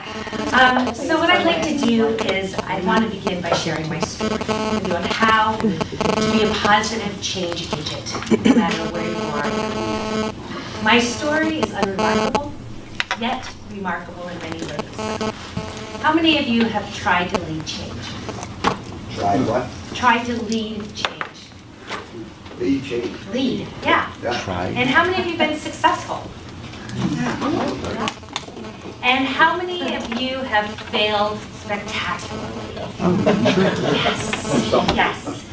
So what I'd like to do is I want to begin by sharing my story with you on how to be a positive change agent, no matter where you are. My story is unremarkable, yet remarkable in many ways. How many of you have tried to lead change? Tried what? Tried to lead change. Lead change. Lead, yeah. Tried. And how many of you have been successful? Yeah. And how many of you have failed spectacularly? Yes, yes.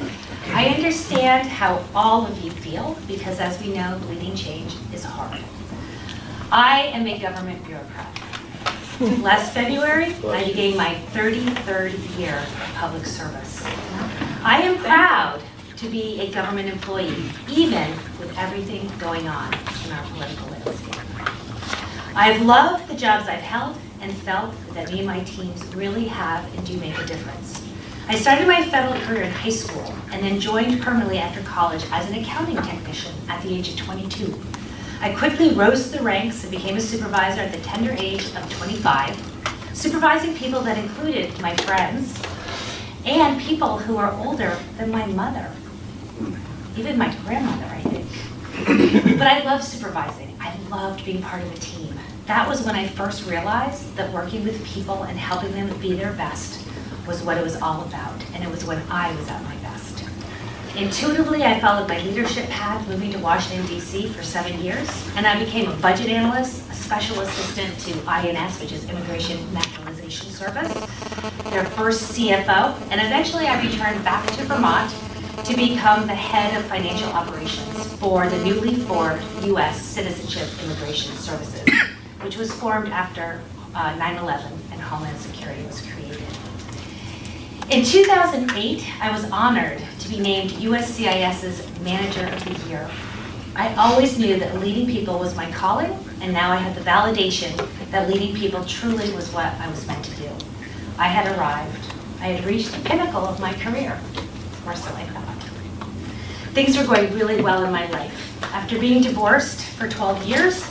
I understand how all of you feel because, as we know, leading change is hard. I am a government bureaucrat. Last February, I began my 33rd year of public service. I am proud to be a government employee, even with everything going on in our political landscape. I've loved the jobs I've held and felt that me and my teams really have and do make a difference. I started my federal career in high school and then joined permanently after college as an accounting technician at the age of 22. I quickly rose to the ranks and became a supervisor at the tender age of 25, supervising people that included my friends and people who are older than my mother, even my grandmother, I think. But I loved supervising. I loved being part of a team. That was when I first realized that working with people and helping them be their best was what it was all about, and it was when I was at my best. Intuitively, I followed my leadership path, moving to Washington, D.C. for 7 years, and I became a budget analyst, a special assistant to INS, which is Immigration Naturalization Service, their first CFO, and eventually I returned back to Vermont to become the head of financial operations for the newly formed U.S. Citizenship Immigration Services, which was formed after 9/11 and Homeland Security was created. In 2008, I was honored to be named USCIS's Manager of the Year. I always knew that leading people was my calling, and now I had the validation that leading people truly was what I was meant to do. I had arrived. I had reached the pinnacle of my career, or so I thought. Things were going really well in my life. After being divorced for 12 years,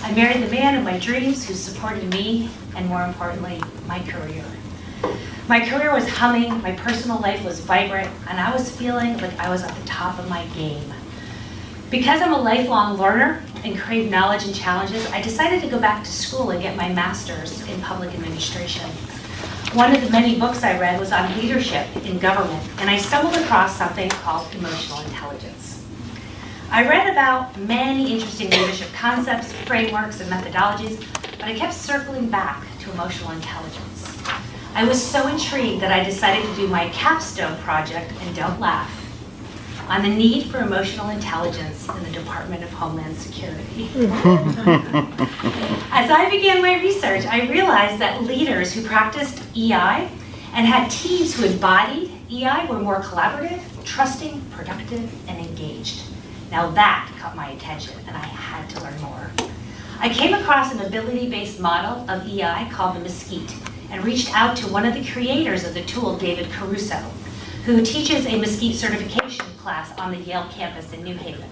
I married the man of my dreams who supported me, and more importantly, my career. My career was humming, my personal life was vibrant, and I was feeling like I was at the top of my game. Because I'm a lifelong learner and crave knowledge and challenges, I decided to go back to school and get my master's in public administration. One of the many books I read was on leadership in government, and I stumbled across something called emotional intelligence. I read about many interesting leadership concepts, frameworks, and methodologies, but I kept circling back to emotional intelligence. I was so intrigued that I decided to do my capstone project, and don't laugh, on the need for emotional intelligence in the Department of Homeland Security. As I began my research, I realized that leaders who practiced EI and had teams who embodied EI were more collaborative, trusting, productive, and engaged. Now that caught my attention, and I had to learn more. I came across an ability-based model of EI called the Mesquite, and reached out to one of the creators of the tool, David Caruso, who teaches a Mesquite certification class on the Yale campus in New Haven.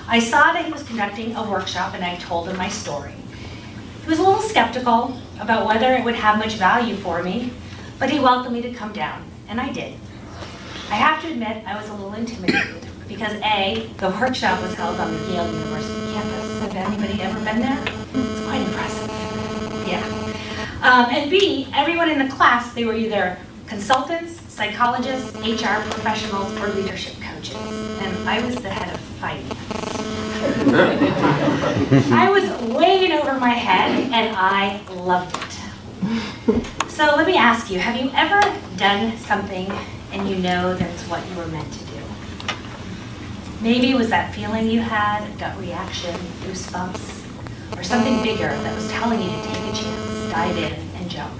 I saw that he was conducting a workshop, and I told him my story. He was a little skeptical about whether it would have much value for me, but he welcomed me to come down, and I did. I have to admit, I was a little intimidated, because A, the workshop was held on the Yale University campus. Have anybody ever been there? It's quite impressive. Yeah. And B, everyone in the class, they were either consultants, psychologists, HR professionals, or leadership coaches. And I was the head of finance. I was way in over my head, and I loved it. So let me ask you, have you ever done something and you know that's what you were meant to do? Maybe it was that feeling you had, a gut reaction, goosebumps, or something bigger that was telling you to take a chance, dive in, and jump.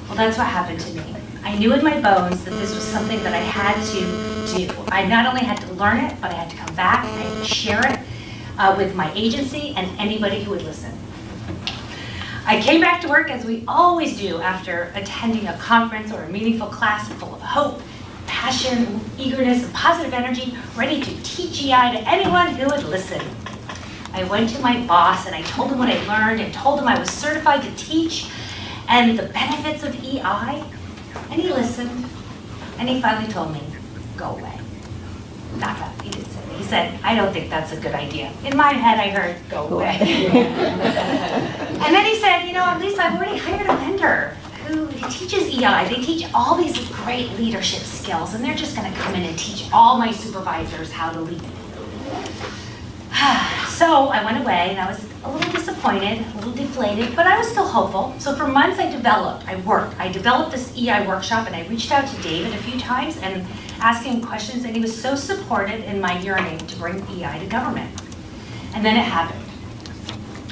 Well, that's what happened to me. I knew in my bones that this was something that I had to do. I not only had to learn it, but I had to come back, I had to share it with my agency and anybody who would listen. I came back to work as we always do after attending a conference or a meaningful class full of hope, passion, eagerness, and positive energy, ready to teach EI to anyone who would listen. I went to my boss and I told him what I learned and told him I was certified to teach, and the benefits of EI, and he listened, and he finally told me, go away. Not that, he didn't say that. He said, I don't think that's a good idea. In my head, I heard, go away. And then he said, you know, at least I've already hired a vendor who teaches EI. They teach all these great leadership skills, and they're just gonna come in and teach all my supervisors how to lead. So I went away, and I was a little disappointed, a little deflated, but I was still hopeful. So for months I developed this EI workshop, and I reached out to David a few times and asking him questions, and he was so supportive in my yearning to bring EI to government. And then it happened.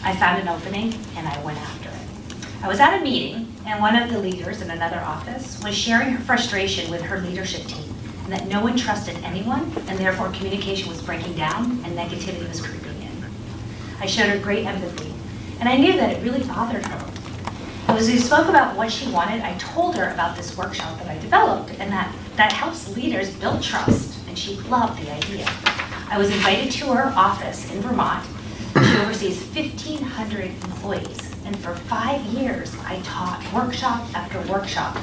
I found an opening, and I went after it. I was at a meeting, and one of the leaders in another office was sharing her frustration with her leadership team, and that no one trusted anyone, and therefore communication was breaking down and negativity was creeping in. I showed her great empathy, and I knew that it really bothered her. As we spoke about what she wanted, I told her about this workshop that I developed, and that helps leaders build trust, and she loved the idea. I was invited to her office in Vermont. She oversees 1,500 employees, and for 5 years, I taught workshop after workshop.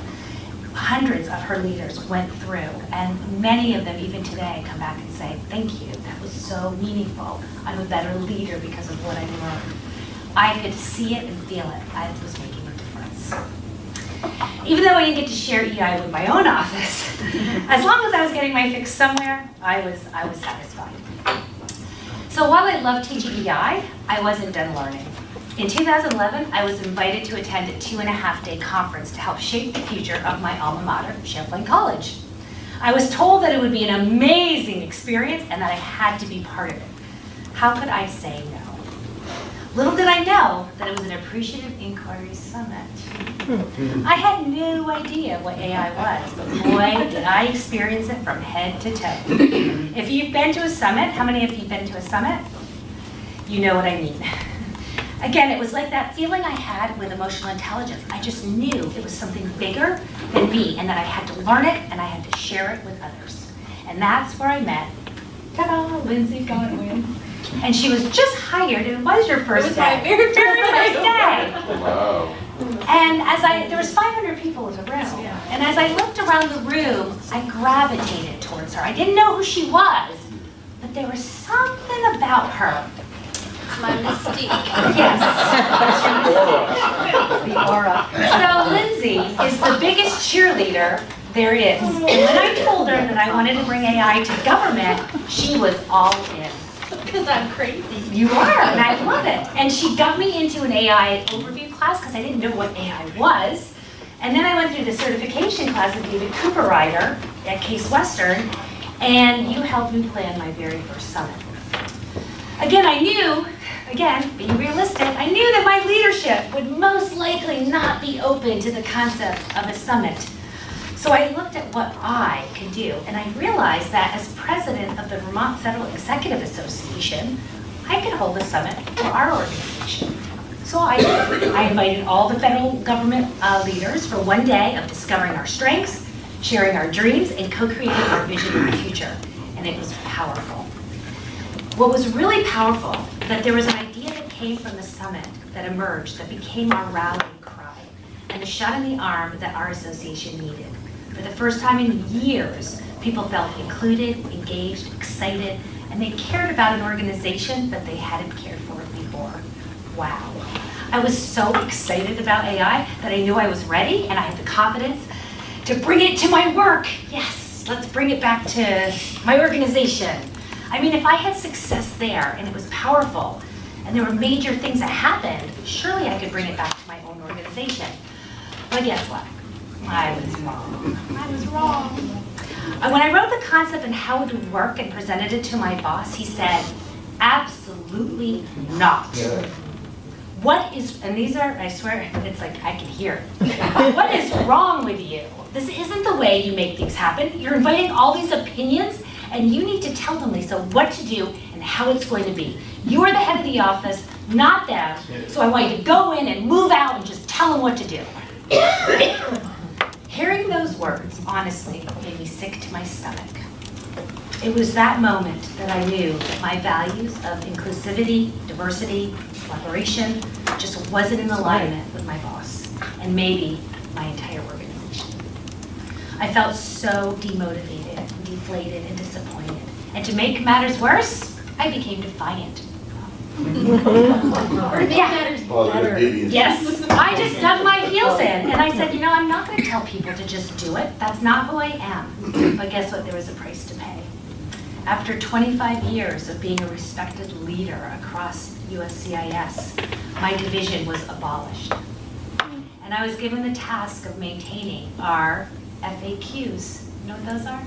Hundreds of her leaders went through, and many of them even today come back and say, thank you, that was so meaningful. I'm a better leader because of what I learned. I could see it and feel it. I was making a difference. Even though I didn't get to share EI with my own office, as long as I was getting my fix somewhere, I was satisfied. So while I loved teaching EI, I wasn't done learning. In 2011, I was invited to attend a 2.5-day conference to help shape the future of my alma mater, Champlain College. I was told that it would be an amazing experience and that I had to be part of it. How could I say no? Little did I know that it was an Appreciative Inquiry Summit. I had no idea what AI was, but boy, did I experience it from head to toe. If you've been to a summit, how many of you have been to a summit? You know what I mean. Again, it was like that feeling I had with emotional intelligence. I just knew it was something bigger than me, and that I had to learn it, and I had to share it with others. And that's where I met, ta-da, Lindsay Godwin. And she was just hired, and it was your first day. It was my very first day. Wow. And there was 500 people in the room. And as I looked around the room, I gravitated towards her. I didn't know who she was, but there was something about her. My mystique. Yes. The aura. So Lindsay is the biggest cheerleader there is. And when I told her that I wanted to bring AI to government, she was all in. Because I'm crazy. You are, and I love it. And she got me into an AI overview class because I didn't know what AI was. And then I went through the certification class with David Cooperrider at Case Western, and you helped me plan my very first summit. Again, I knew, being realistic, I knew that my leadership would most likely not be open to the concept of a summit. So I looked at what I could do, and I realized that as president of the Vermont Federal Executive Association, I could hold a summit for our organization. So I invited all the federal government leaders for one day of discovering our strengths, sharing our dreams, and co-creating our vision for the future. And it was powerful. What was really powerful, that there was an idea that came from the summit that emerged, that became our rallying cry, and the shot in the arm that our association needed. For the first time in years, people felt included, engaged, excited, and they cared about an organization that they hadn't cared for before. Wow. I was so excited about AI that I knew I was ready, and I had the confidence to bring it to my work. Yes, let's bring it back to my organization. I mean, if I had success there, and it was powerful, and there were major things that happened, surely I could bring it back to my own organization. But guess what? I was wrong. I was wrong. When I wrote the concept and how it would work and presented it to my boss, he said, absolutely not. What is, and these are, I swear, it's like I can hear it. What is wrong with you? This isn't the way you make things happen. You're inviting all these opinions, and you need to tell them, Lisa, what to do and how it's going to be. You are the head of the office, not them. So I want you to go in and move out and just tell them what to do. Hearing those words, honestly, made me sick to my stomach. It was that moment that I knew that my values of inclusivity, diversity, collaboration just wasn't in alignment with my boss. and maybe my entire organization. I felt so demotivated, deflated, and disappointed. And to make matters worse, I became defiant. Yeah. Positive deviance. Yes, I just dug my heels in and I said, you know, I'm not going to tell people to just do it. That's not who I am. But guess what? There was a price to pay. After 25 years of being a respected leader across USCIS, my division was abolished. And I was given the task of maintaining our FAQs. You know what those are?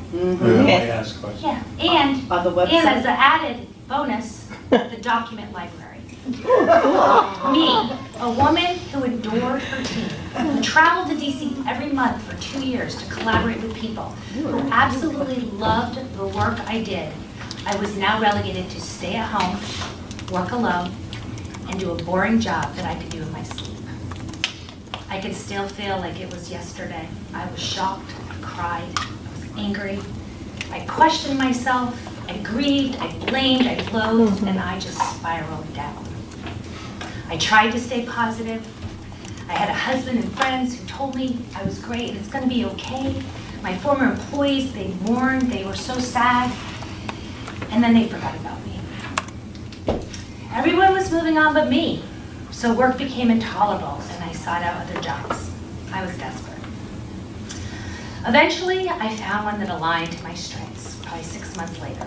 Yes. Yeah, and On the website? as an added bonus, the document library. Me, a woman who adored her team, who traveled to DC every month for 2 years to collaborate with people, who absolutely loved the work I did, I was now relegated to stay at home, work alone, and do a boring job that I could do in my sleep. I could still feel like it was yesterday. I was shocked, I cried, I was angry. I questioned myself, I grieved, I blamed, I loathed, and I just spiraled down. I tried to stay positive. I had a husband and friends who told me I was great and it's gonna be okay. My former employees, they mourned, they were so sad, and then they forgot about me. Everyone was moving on but me, so work became intolerable and I sought out other jobs. I was desperate. Eventually, I found one that aligned to my strengths, probably 6 months later.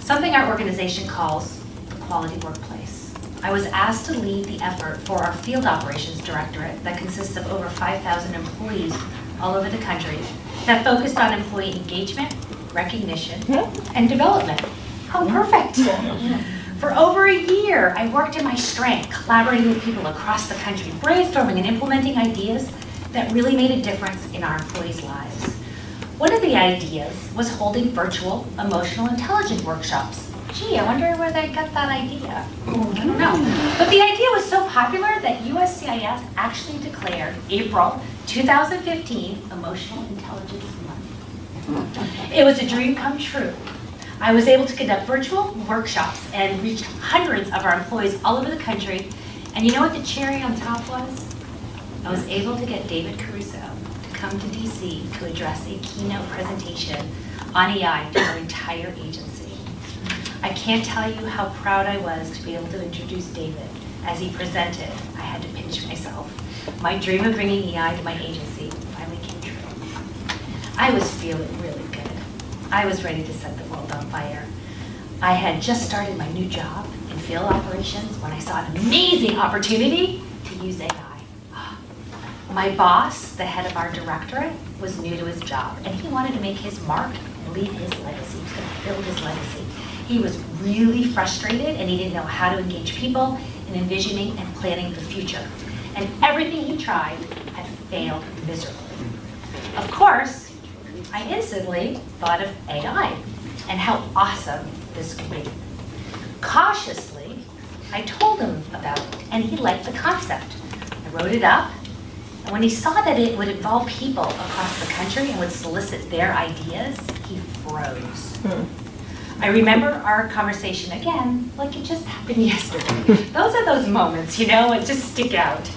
Something our organization calls the quality workplace. I was asked to lead the effort for our field operations directorate that consists of over 5,000 employees all over the country that focused on employee engagement, recognition, and development. How perfect! For over a year, I worked in my strength, collaborating with people across the country, brainstorming and implementing ideas that really made a difference in our employees' lives. One of the ideas was holding virtual emotional intelligence workshops. Gee, I wonder where they got that idea. I don't know. But the idea was so popular that USCIS actually declared April 2015 Emotional Intelligence Month. It was a dream come true. I was able to conduct virtual workshops and reached hundreds of our employees all over the country. And you know what the cherry on top was? I was able to get David Caruso to come to DC to address a keynote presentation on AI to our entire agency. I can't tell you how proud I was to be able to introduce David. As he presented, I had to pinch myself. My dream of bringing AI to my agency finally came true. I was feeling really good. I was ready to set the world on fire. I had just started my new job in field operations when I saw an amazing opportunity to use AI. My boss, the head of our directorate, was new to his job, and he wanted to make his mark and leave his legacy, to build his legacy. He was really frustrated, and he didn't know how to engage people in envisioning and planning the future. And everything he tried had failed miserably. Of course, I instantly thought of AI and how awesome this could be. Cautiously, I told him about it, and he liked the concept. I wrote it up. And when he saw that it would involve people across the country and would solicit their ideas, he froze. I remember our conversation again, like it just happened yesterday. Those are those moments, you know, that just stick out.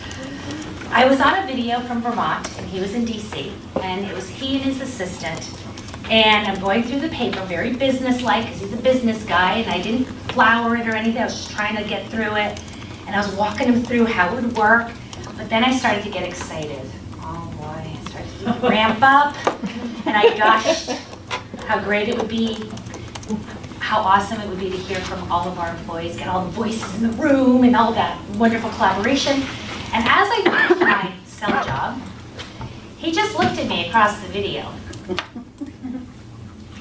I was on a video from Vermont, and he was in DC, and it was he and his assistant. And I'm going through the paper, very business-like, because he's a business guy, and I didn't flower it or anything. I was just trying to get through it. And I was walking him through how it would work. But then I started to get excited. Oh boy, I started to ramp up, and I gushed how great it would be, how awesome it would be to hear from all of our employees, get all the voices in the room and all that wonderful collaboration. And as I finished my sell job, he just looked at me across the video.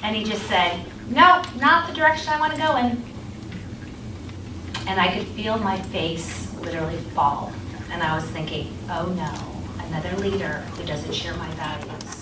And he just said, no, not the direction I want to go in. And I could feel my face literally fall. And I was thinking, oh no, another leader who doesn't share my values.